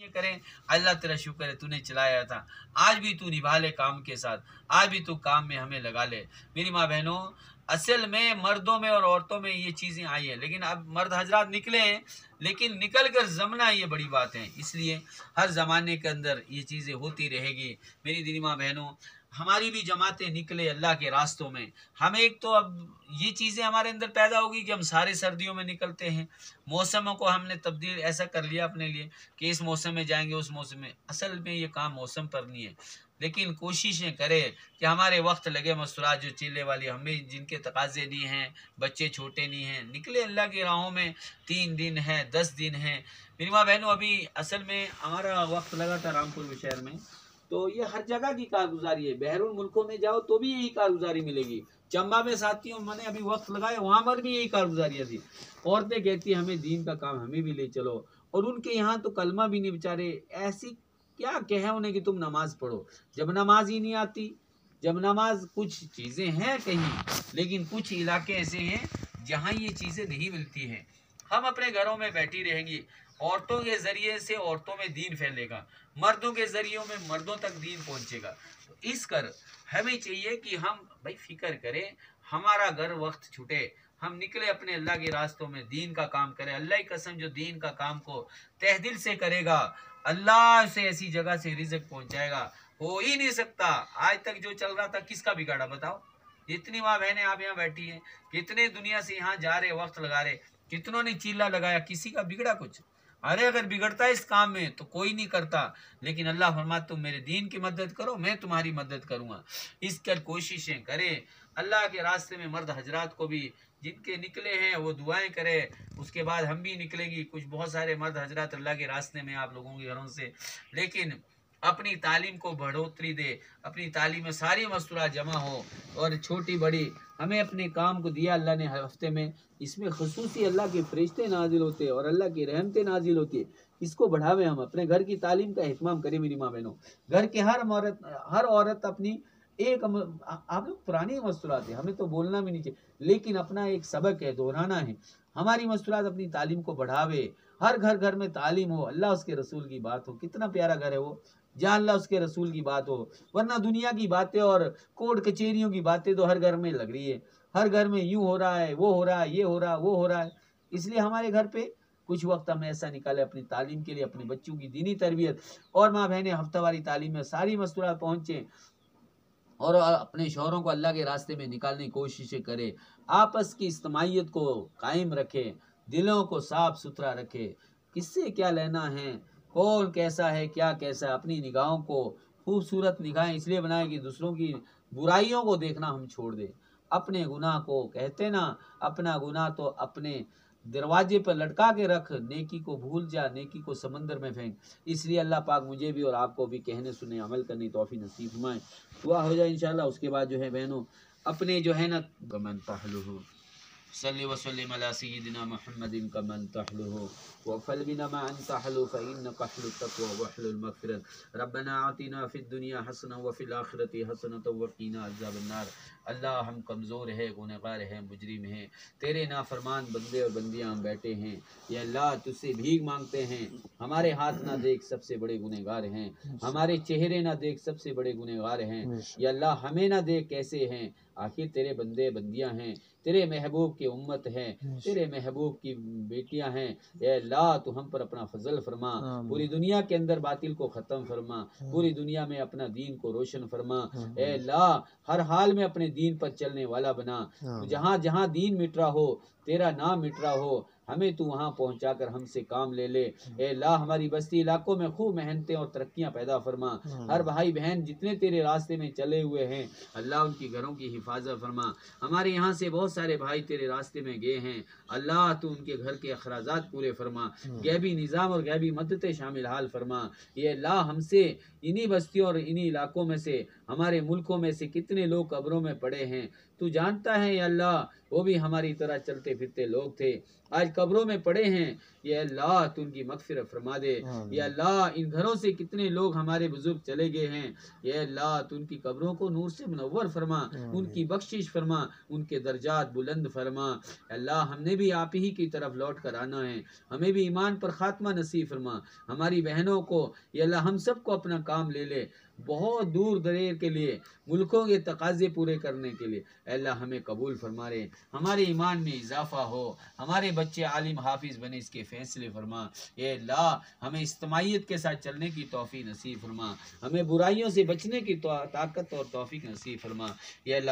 ये करें, अल्लाह तेरा शुक्र है तूने चलाया था, आज भी तू निभा ले काम के साथ, आज भी तू काम में हमें लगा ले। मेरी माँ बहनों, असल में मर्दों में और औरतों में ये चीज़ें आई हैं, लेकिन अब मर्द हजरात निकले हैं, लेकिन निकल कर जमना ये बड़ी बात है। इसलिए हर ज़माने के अंदर ये चीज़ें होती रहेगी। मेरी दीनी माँ बहनों, हमारी भी जमातें निकले अल्लाह के रास्तों में। हम एक तो अब ये चीज़ें हमारे अंदर पैदा होगी कि हम सारे सर्दियों में निकलते हैं, मौसमों को हमने तब्दील ऐसा कर लिया अपने लिए कि इस मौसम में जाएंगे उस मौसम में। असल में ये काम मौसम पर नहीं है, लेकिन कोशिशें करें कि हमारे वक्त लगे मस्तूरात जो चीले वाली, हमें जिनके तकाजे नहीं हैं, बच्चे छोटे नहीं हैं, निकले अल्लाह की राहों में। 3 दिन है, 10 दिन है। मेरी माँ बहनों, अभी असल में हमारा वक्त लगा था रामपुर शहर में, तो ये हर जगह की कारगुजारी है। बहरून मुल्कों में जाओ तो भी यही कारगुजारी मिलेगी। चंबा में साथियों मैंने अभी वक्त लगाया, वहां पर भी यही कारगुजारियाँ थी। औरतें कहती हमें दीन का काम हमें भी ले चलो, और उनके यहाँ तो कलमा भी नहीं बेचारे। ऐसी क्या कहे उन्हें कि तुम नमाज पढ़ो, जब नमाज ही नहीं आती। जब नमाज, कुछ चीज़ें हैं कहीं, लेकिन कुछ इलाके ऐसे हैं जहाँ ये चीज़ें नहीं मिलती हैं। हम अपने घरों में बैठी रहेंगी, औरतों के जरिए से औरतों में दीन फैलेगा, मर्दों के जरिए में मर्दों तक दीन पहुंचेगा। तो इस कर हमें चाहिए कि हम भाई फिक्र करें, हमारा घर वक्त छूटे, हम निकले अपने अल्लाह के रास्तों में, दीन का काम करें। अल्लाह की कसम, जो दीन का काम को तह दिल से करेगा, अल्लाह से ऐसी जगह से रिज़्क पहुंचाएगा, हो ही नहीं सकता। आज तक जो चल रहा था किसका बिगाड़ा बताओ? इतनी माँ बहनें आप यहाँ बैठी हैं, कितने दुनिया से यहाँ जा रहे, वक्त लगा रहे, कितनों ने चीला लगाया, किसी का बिगड़ा कुछ? अरे अगर बिगड़ता है इस काम में तो कोई नहीं करता, लेकिन अल्लाह फरमाता तुम मेरे दीन की मदद करो, मैं तुम्हारी मदद करूंगा। इस कर कोशिशें करें। अल्लाह के रास्ते में मर्द हजरात को भी, जिनके निकले हैं वो दुआएं करें। उसके बाद हम भी निकलेंगी, कुछ बहुत सारे मर्द हजरात अल्लाह के रास्ते में आप लोगों के घरों से। लेकिन अपनी तालीम को बढ़ोतरी दे, अपनी तालीम में सारी मस्तूरात जमा हो, और छोटी बड़ी हमें अपने काम को दिया अल्लाह ने हफ्ते में, इसमें खसूसी अल्लाह के फरिश्ते नाजिल होते हैं और अल्लाह की रहमतें नाजिल होती है। इसको बढ़ावे, हम अपने घर की तालीम का एहतमाम करें। मेरी माँ बहनों, घर के हर औरत अपनी एक, आप लोग पुरानी मस्तूरात है, हमें तो बोलना भी नहीं चाहिए, लेकिन अपना एक सबक है, दोहराना है। हमारी मस्तूरात अपनी तालीम को बढ़ावे, हर घर घर में तालीम हो, अल्लाह उसके रसूल की बात हो। कितना प्यारा घर है वो, जहाँ अल्लाह उसके रसूल की बात हो। वरना दुनिया की बातें और कोर्ट कचहरियों की बातें तो हर घर में लग रही है, हर घर में यूं हो रहा है, वो हो रहा है, ये हो रहा है, वो हो रहा है। इसलिए हमारे घर पे कुछ वक्त हम ऐसा निकाले अपनी तालीम के लिए, अपने बच्चों की दीनी तरबियत, और माँ बहनें हफ्तावारी तालीम में सारी मस्तूरात पहुँचें, और अपने शौहरों को अल्लाह के रास्ते में निकालने की कोशिशें करें। आपस की इज्तिमाइयत को कायम रखें, दिलों को साफ सुथरा रखें। किससे क्या लेना है, कौन कैसा है, क्या कैसा है। अपनी निगाहों को खूबसूरत निगाहें इसलिए बनाएं कि दूसरों की बुराइयों को देखना हम छोड़ दें। अपने गुनाह को, कहते ना, अपना गुनाह तो अपने दरवाजे पर लटका के रख, नेकी को भूल जा, नेकी को समंदर में फेंक। इसलिए अल्लाह पाक मुझे भी और आपको भी कहने सुने अमल करने की तौफीक नसीब फरमाए। दुआ हो जाए इंशाल्लाह। उसके बाद जो है बहनों, अपने जो है ना, कमन तहलुहु सल्ली व सल्लिम अला सय्यिदिना मुहम्मदिन कमन तहलुहु व फलबिना मा अंत हलु फइन्न कहलु तक़वा व हलुल मग़फ़िरत रब्बना आतिना फ़िद दुनिया हसना व फ़िल आखिरति हसनतन व क़िना अज़ाबन नार। अल्लाह, हम कमज़ोर है, गुनहगार हैं, मुजरिम हैं, तेरे नाफरमान बंदे और बंदियाँ हम बैठे हैं। या अल्लाह, तुझसे भीख मांगते हैं, हमारे हाथ ना देख, सबसे बड़े गुनहगार हैं, हमारे चेहरे ना देख, सबसे बड़े गुनहगार हैं। या अल्लाह, हमें ना देख कैसे हैं, आखिर तेरे बंदे बंदियां हैं, तेरे महबूब की उम्मत हैं, तेरे महबूब की बेटियां हैं। ए अल्लाह, तू हम पर अपना फजल फरमा, पूरी दुनिया के अंदर बातिल को ख़त्म फरमा, पूरी दुनिया में अपना दीन को रोशन फरमा। ए अल्लाह, हर हाल में अपने दीन पर चलने वाला बना। जहाँ जहाँ दीन मिट रहा हो, तेरा नाम मिट रहा हो, हमें तू वहाँ पहुँचा कर हमसे काम ले ले। ए अल्लाह, हमारी बस्ती इलाकों में खूब मेहनतें और तरक्कियाँ पैदा फरमा। हर भाई बहन जितने तेरे रास्ते में चले हुए हैं, अल्लाह उनकी घरों की हिफाजत फरमा। हमारे यहाँ से बहुत सारे भाई तेरे रास्ते में गए हैं, अल्लाह तू उनके घर के अखराजात पूरे फरमा, गैबी निज़ाम और गैबी मदद शामिल हाल फरमा। ये अल्लाह, हमसे इन्हीं बस्तियों और इन्हीं इलाकों में से, हमारे मुल्कों में से कितने लोग कब्रों में पड़े हैं, तू जानता है या अल्लाह वो भी हमारी तरह चलते फिरते लोग थे, आज कब्रों में पड़े हैं, ये अल्लाह तू उनकी मगफिरत फरमा दे। या अल्लाह इन घरों से कितने लोग हमारे बुजुर्ग चले गए हैं, ये अल्लाह तू उनकी कब्रों को नूर से मुनव्वर फरमा, उनकी बख्शिश फरमा, उनके दर्जात बुलंद फरमा। अल्लाह हमने भी आप ही की तरफ लौट कर आना है, हमें भी ईमान पर खात्मा नसीब फरमा। हमारी बहनों को ये अल्लाह हम सबको अपना काम ले ले, बहुत दूर दरेर के लिए, मुल्कों के तकाजे पूरे करने के लिए अल्लाह हमें कबूल फरमा रहे। हमारे ईमान में इजाफा हो, हमारे बच्चे आलिम हाफिज बने इसके फैसले फरमा। ये अल्लाह हमें इज्तिमाइयत के साथ चलने की तौफीक नसीब फरमा, हमें बुराइयों से बचने की ताकत और तौफीक नसीब फरमा। ये अल्लाह